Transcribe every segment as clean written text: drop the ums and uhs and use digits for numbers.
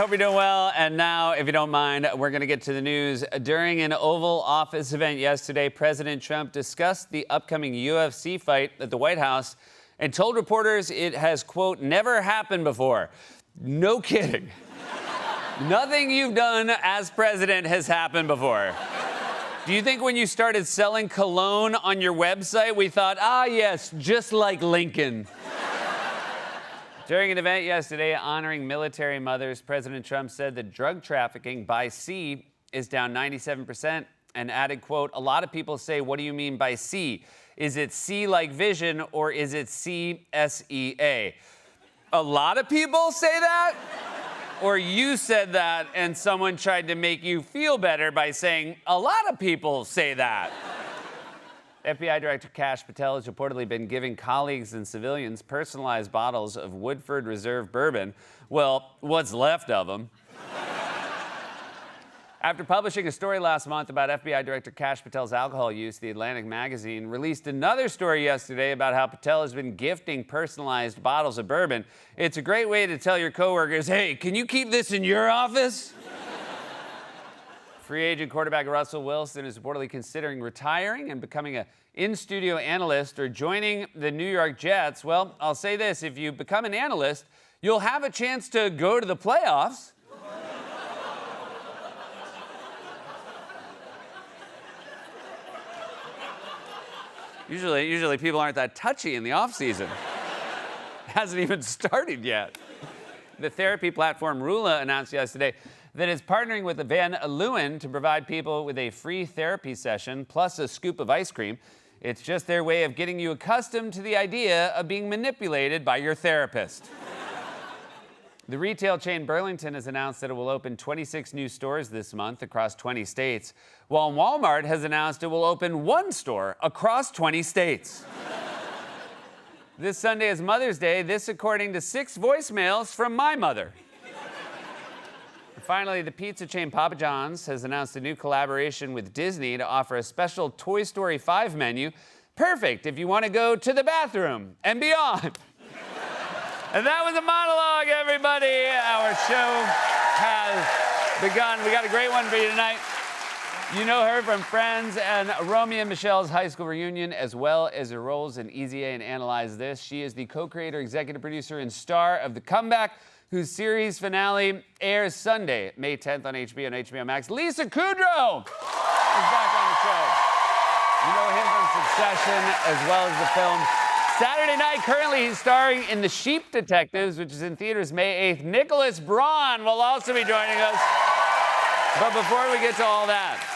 Hope you're doing well. And now, if you don't mind, we're going to get to the news. During an Oval Office event yesterday, President Trump discussed the upcoming UFC fight at the White House and told reporters it has, quote, never happened before. No kidding. Nothing you've done as president has happened before. Do you think when you started selling cologne on your website, we thought, yes, just like Lincoln? During an event yesterday honoring military mothers, President Trump said that drug trafficking by sea is down 97% and added, quote, a lot of people say, what do you mean by sea? Is it C like vision or is it C-S-E-A? A lot of people say that? Or you said that and someone tried to make you feel better by saying, a lot of people say that. FBI Director Kash Patel has reportedly been giving colleagues and civilians personalized bottles of Woodford Reserve bourbon. Well, what's left of them. After publishing a story last month about FBI Director Kash Patel's alcohol use, The Atlantic magazine released another story yesterday about how Patel has been gifting personalized bottles of bourbon. It's a great way to tell your coworkers, hey, can you keep this in your office? Free agent quarterback Russell Wilson is reportedly considering retiring and becoming an in-studio analyst or joining the New York Jets. Well, I'll say this, if you become an analyst, you'll have a chance to go to the playoffs. Usually people aren't that touchy in the offseason. Hasn't even started yet. The therapy platform Rula announced yesterday that it's partnering with Van Leeuwen to provide people with a free therapy session plus a scoop of ice cream. It's just their way of getting you accustomed to the idea of being manipulated by your therapist. The retail chain Burlington has announced that it will open 26 new stores this month across 20 states, while Walmart has announced it will open one store across 20 states. This Sunday is Mother's Day, this according to 6 voicemails from my mother. Finally, the pizza chain Papa John's has announced a new collaboration with Disney to offer a special Toy Story 5 menu. Perfect if you want to go to the bathroom and beyond. And that was a monologue, everybody. Our show has begun. We got a great one for you tonight. You know her from Friends and Romeo and Michelle's high school reunion, as well as her roles in Easy A and Analyze This. She is the co-creator, executive producer, and star of The Comeback, whose series finale airs Sunday, May 10th on HBO and HBO Max. Lisa Kudrow is back on the show. You know him from Succession as well as the film Saturday Night. Currently, he's starring in The Sheep Detectives, which is in theaters May 8th. Nicholas Braun will also be joining us. But before we get to all that,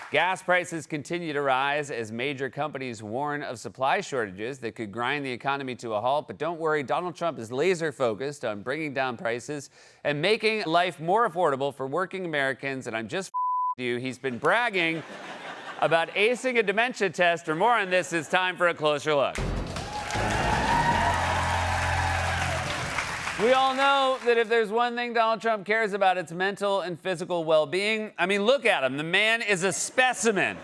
gas prices continue to rise as major companies warn of supply shortages that could grind the economy to a halt. But don't worry, Donald Trump is laser focused on bringing down prices and making life more affordable for working Americans. And I'm just you. He's been bragging about acing a dementia test. For more on this, it's time for a closer look. We all know that if there's one thing Donald Trump cares about, it's mental and physical well-being. I mean, look at him. The man is a specimen.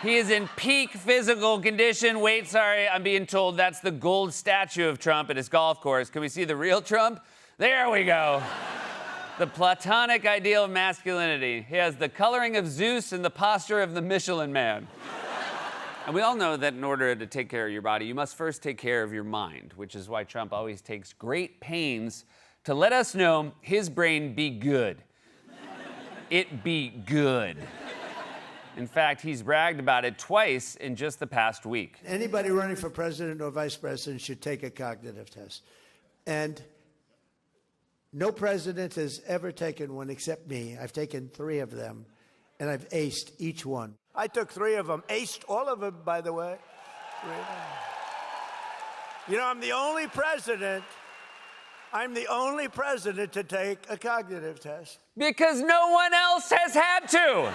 He is in peak physical condition. Wait, sorry, I'm being told that's the gold statue of Trump at his golf course. Can we see the real Trump? There we go. The platonic ideal of masculinity. He has the coloring of Zeus and the posture of the Michelin Man. And we all know that in order to take care of your body, you must first take care of your mind, which is why Trump always takes great pains to let us know his brain be good. It be good. In fact, he's bragged about it twice in just the past week. Anybody running for president or vice president should take a cognitive test. And no president has ever taken one except me. I've taken 3 of them, and I've aced each one. I took 3 of them, aced all of them, by the way. You know, I'm the only president to take a cognitive test. Because no one else has had to.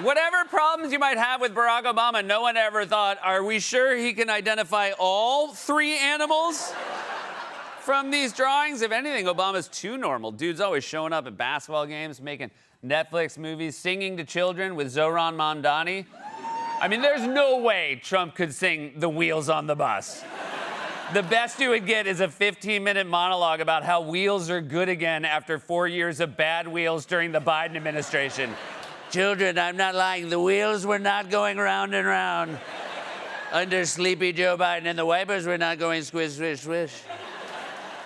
Whatever problems you might have with Barack Obama, no one ever thought, are we sure he can identify all 3 animals from these drawings? If anything, Obama's too normal. Dude's always showing up at basketball games, making Netflix movies, singing to children with Zohran Mamdani. I mean, there's no way Trump could sing The Wheels on the Bus. The best you would get is a 15-minute monologue about how wheels are good again after 4 years of bad wheels during the Biden administration. Children, I'm not lying. The wheels were not going round and round under sleepy Joe Biden, and the wipers were not going squish, swish, swish.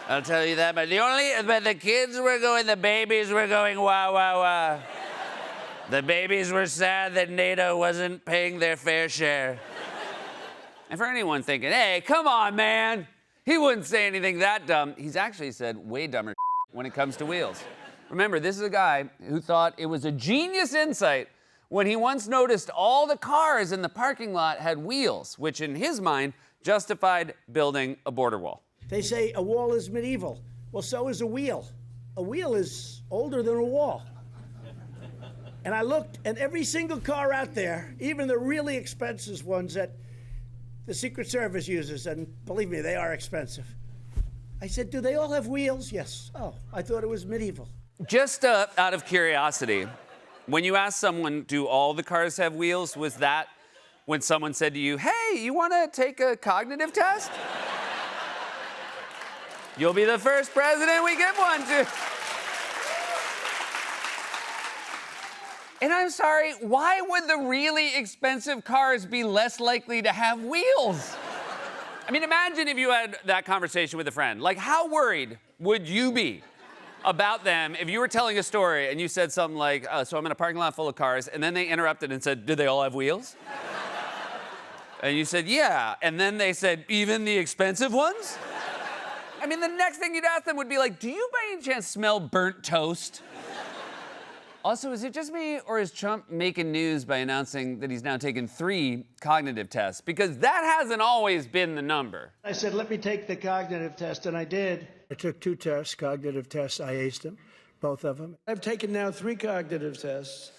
I'll tell you that. But the kids were going, the babies were going, wah, wah, wah. The babies were sad that NATO wasn't paying their fair share. And for anyone thinking, hey, come on, man, he wouldn't say anything that dumb, he's actually said way dumber when it comes to wheels. Remember, this is a guy who thought it was a genius insight when he once noticed all the cars in the parking lot had wheels, which in his mind justified building a border wall. They say a wall is medieval. Well, so is a wheel. A wheel is older than a wall. And I looked, and every single car out there, even the really expensive ones that the Secret Service uses, and believe me, they are expensive. I said, do they all have wheels? Yes. Oh, I thought it was medieval. Just out of curiosity, when you asked someone, do all the cars have wheels, was that when someone said to you, hey, you want to take a cognitive test? You'll be the first president we give one to. And I'm sorry, why would the really expensive cars be less likely to have wheels? I mean, imagine if you had that conversation with a friend. Like, how worried would you be about them if you were telling a story and you said something like, so I'm in a parking lot full of cars, and then they interrupted and said, did they all have wheels? And you said, yeah. And then they said, even the expensive ones? I mean, the next thing you'd ask them would be like, do you by any chance smell burnt toast? Also, is it just me, or is Trump making news by announcing that he's now taken 3 cognitive tests? Because that hasn't always been the number. I said, let me take the cognitive test, and I did. I took 2 tests, cognitive tests. I aced them, both of them. I've taken now 3 cognitive tests.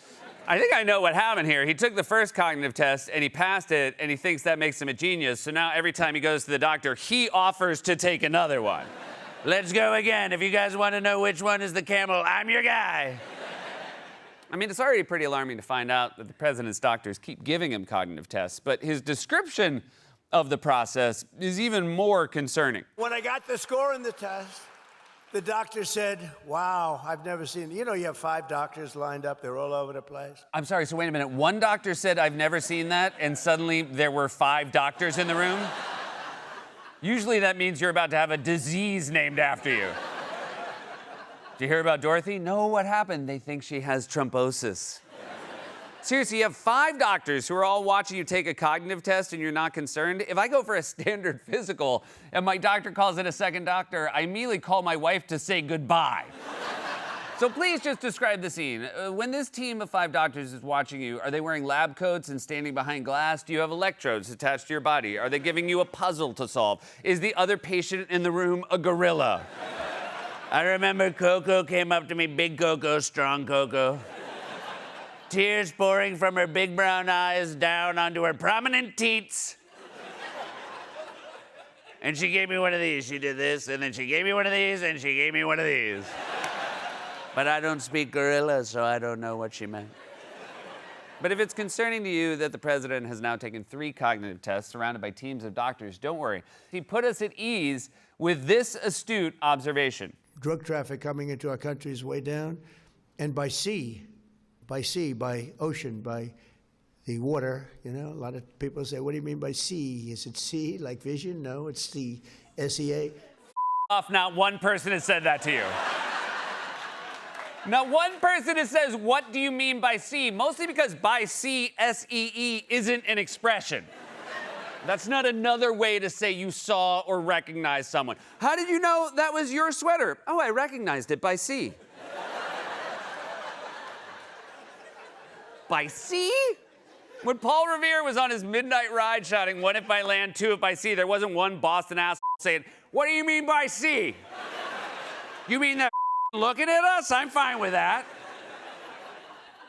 I think I know what happened here. He took the first cognitive test, and he passed it, and he thinks that makes him a genius. So now every time he goes to the doctor, he offers to take another one. Let's go again. If you guys want to know which one is the camel, I'm your guy. I mean, it's already pretty alarming to find out that the president's doctors keep giving him cognitive tests, but his description of the process is even more concerning. When I got the score in the test, the doctor said, wow, I've never seen, you have 5 doctors lined up, they're all over the place. I'm sorry, so wait a minute. One doctor said, I've never seen that, and suddenly there were 5 doctors in the room? Usually that means you're about to have a disease named after you. Did you hear about Dorothy? No, what happened? They think she has thrombosis. Seriously, you have 5 doctors who are all watching you take a cognitive test and you're not concerned? If I go for a standard physical and my doctor calls in a second doctor, I immediately call my wife to say goodbye. So please just describe the scene. When this team of 5 doctors is watching you, are they wearing lab coats and standing behind glass? Do you have electrodes attached to your body? Are they giving you a puzzle to solve? Is the other patient in the room a gorilla? I remember Coco came up to me, big Coco, strong Coco. Tears pouring from her big brown eyes down onto her prominent teats. And she gave me one of these. She did this, and then she gave me one of these, and she gave me one of these. But I don't speak gorilla, so I don't know what she meant. But if it's concerning to you that the president has now taken 3 cognitive tests surrounded by teams of doctors, don't worry. He put us at ease with this astute observation. Drug traffic coming into our country is way down, and by ocean, by the water, a lot of people say, what do you mean by sea? Is it sea, like vision? No, it's the SEA. Off, not one person has said that to you. Not one person has says, what do you mean by sea? Mostly because by sea, S-E-E, isn't an expression. That's not another way to say you saw or recognized someone. How did you know that was your sweater? Oh, I recognized it by sea. By sea? When Paul Revere was on his midnight ride shouting, 1 if by land, 2 if by sea, there wasn't one Boston ass saying, what do you mean by sea? You mean that looking at us? I'm fine with that.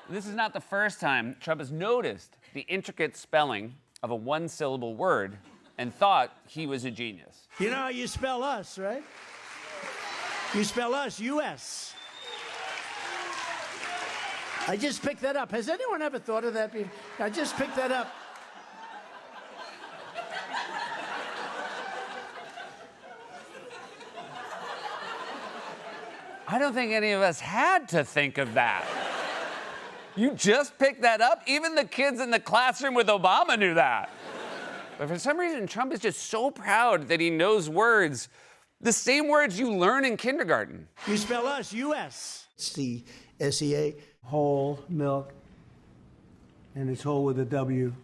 This is not the first time Trump has noticed the intricate spelling of a 1-syllable word and thought he was a genius. You know how you spell us, right? You spell us, U.S. I just picked that up. Has anyone ever thought of that before? I just picked that up. I don't think any of us had to think of that. You just picked that up? Even the kids in the classroom with Obama knew that. But for some reason, Trump is just so proud that he knows words, the same words you learn in kindergarten. You spell us, U.S. It's the SEA. Whole milk, and it's whole with a W.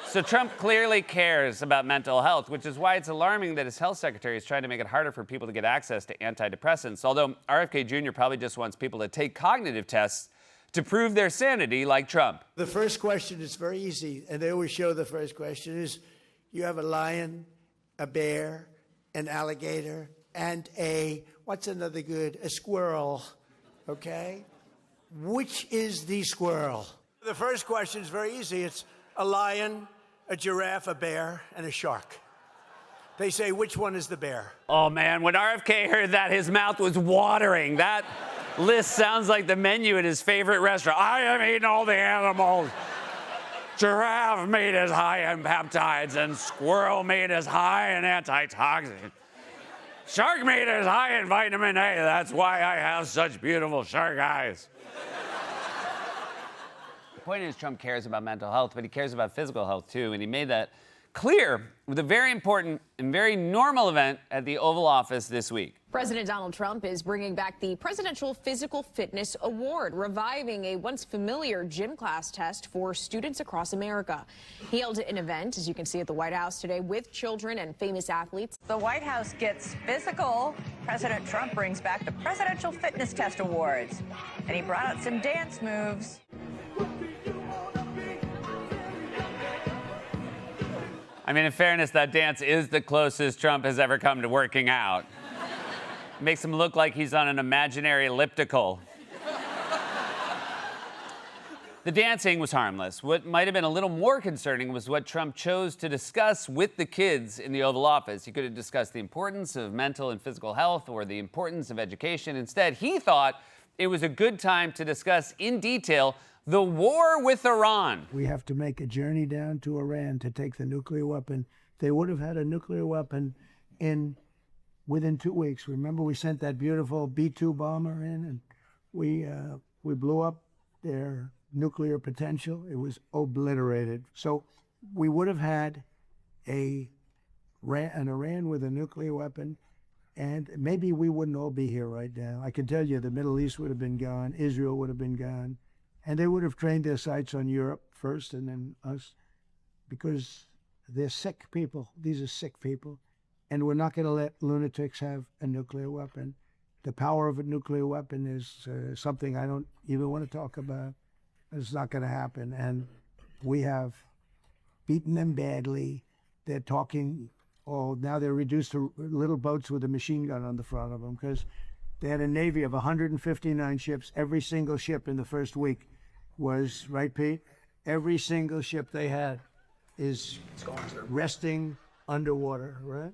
So Trump clearly cares about mental health, which is why it's alarming that his health secretary is trying to make it harder for people to get access to antidepressants. Although RFK Jr. probably just wants people to take cognitive tests to prove their sanity like Trump. The first question is very easy, and they always show the first question is, you have a lion, a bear, an alligator, and what's another good? A squirrel, okay? Which is the squirrel? The first question is very easy. It's a lion, a giraffe, a bear, and a shark. They say, which one is the bear? Oh man, when RFK heard that, his mouth was watering. That list sounds like the menu at his favorite restaurant. I am eating all the animals. Giraffe meat is high in peptides, and squirrel meat is high in antitoxin. Shark meat is high in vitamin A. That's why I have such beautiful shark eyes. The point is, Trump cares about mental health, but he cares about physical health too, and he made that clear with a very important and very normal event at the Oval Office this week. President Donald Trump is bringing back the Presidential Physical Fitness Award, reviving a once familiar gym class test for students across America. He held an event, as you can see at the White House today, with children and famous athletes. The White House gets physical. President Trump brings back the Presidential Fitness Test Awards, and he brought out some dance moves. I mean, in fairness, that dance is the closest Trump has ever come to working out. Makes him look like he's on an imaginary elliptical. The dancing was harmless. What might have been a little more concerning was what Trump chose to discuss with the kids in the Oval Office. He could have discussed the importance of mental and physical health or the importance of education. Instead, he thought it was a good time to discuss in detail the war with Iran. We have to make a journey down to Iran to take the nuclear weapon. They would have had a nuclear weapon within 2 weeks. Remember, we sent that beautiful B-2 bomber in, and we blew up their nuclear potential. It was obliterated. So we would have had an Iran with a nuclear weapon, and maybe we wouldn't all be here right now. I can tell you the Middle East would have been gone, Israel would have been gone, and they would have trained their sights on Europe first and then us, because they're sick people. These are sick people. And we're not going to let lunatics have a nuclear weapon. The power of a nuclear weapon is something I don't even want to talk about. It's not going to happen. And we have beaten them badly. They're talking, now they're reduced to little boats with a machine gun on the front of them, because they had a Navy of 159 ships. Every single ship in the first week was, right, Pete? Every single ship they had is resting underwater, right?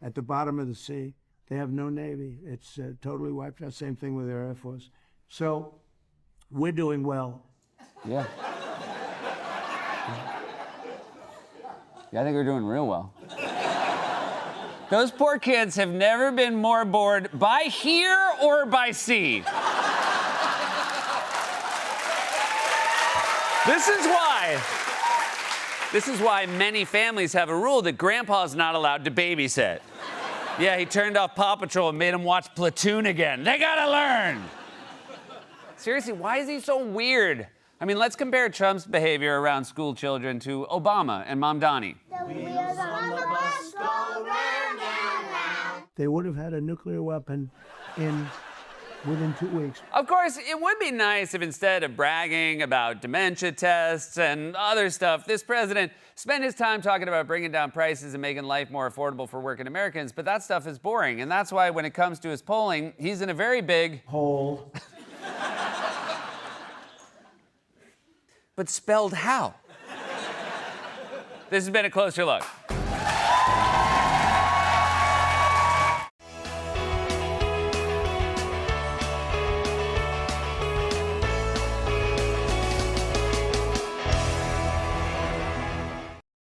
At the bottom of the sea. They have no Navy. It's totally wiped out. Same thing with their Air Force. So we're doing well. Yeah. Yeah, I think we're doing real well. Those poor kids have never been more bored by hear or by see. This is why many families have a rule that grandpa's not allowed to babysit. Yeah, he turned off Paw Patrol and made him watch Platoon again. They gotta learn. Seriously, why is he so weird? I mean, let's compare Trump's behavior around school children to Obama and Mamdani. The wheels on the bus go round and round. They would have had a nuclear weapon within 2 weeks. Of course, it would be nice if instead of bragging about dementia tests and other stuff, this president spent his time talking about bringing down prices and making life more affordable for working Americans, but that stuff is boring, and that's why when it comes to his polling, he's in a very big Hole. But spelled how? This has been A Closer Look.